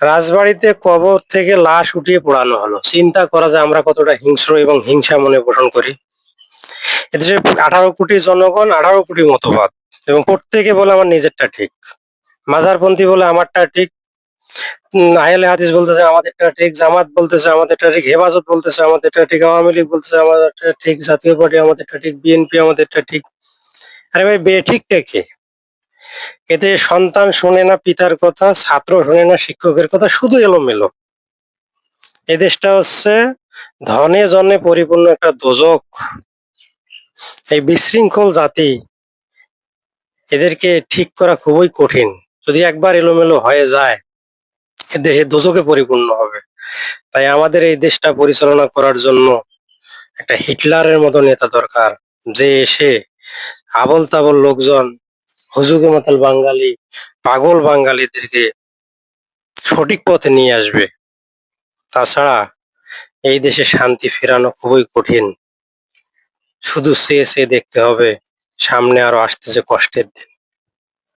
রাজবাড়িতে কবর থেকে লাশ উঠিয়ে পোড়ানো হলো। চিন্তা করা যায় আমরা কতটা হিংস্র এবং হিংসা মনে পোষণ করি। এদেশে 18 কোটি জনগণ, 18 কোটি মতবাদ এবং প্রত্যেকে বলে আমার নিজেরটা ঠিক। মাজারপন্থী বলে আমারটা ঠিক, আহলে হাদিস বলতেছে আমাদেরটা ঠিক, জামাত বলতেছে আমাদেরটা ঠিক, হেফাজত বলতেছে আমাদেরটা ঠিক, আওয়ামী লীগ বলতেছে আমাদেরটা ঠিক, জাতীয় পার্টি আমাদেরটা ঠিক, বিএনপি আমাদেরটা ঠিক। আরে ভাই, বেঠিকটা কে? এতে সন্তান শোনে না পিতার কথা, ছাত্র শোনে না শিক্ষকের কথা, শুধু এলোমেলো। এ দেশটা হচ্ছে ধনে জনে পরিপূর্ণ একটা দোজক। এই বিশৃঙ্খল জাতি, এদেরকে ঠিক করা খুবই কঠিন। যদি একবার এলোমেলো হয়ে যায়, এ দেশে দোজকে পরিপূর্ণ হবে। তাই আমাদের এই দেশটা পরিচালনা করার জন্য একটা হিটলারের মতো নেতা দরকার, যে এসে আবোল তাবোল লোকজন, হুজুগে মাতাল বাঙালি, পাগল বাঙালিদেরকে সঠিক পথে নিয়ে আসবে। তাছাড়া এই দেশে শান্তি ফেরানো খুবই কঠিন। শুধু চেয়ে চেয়ে দেখতে হবে, সামনে আরো আসতেছে কষ্টের দিন।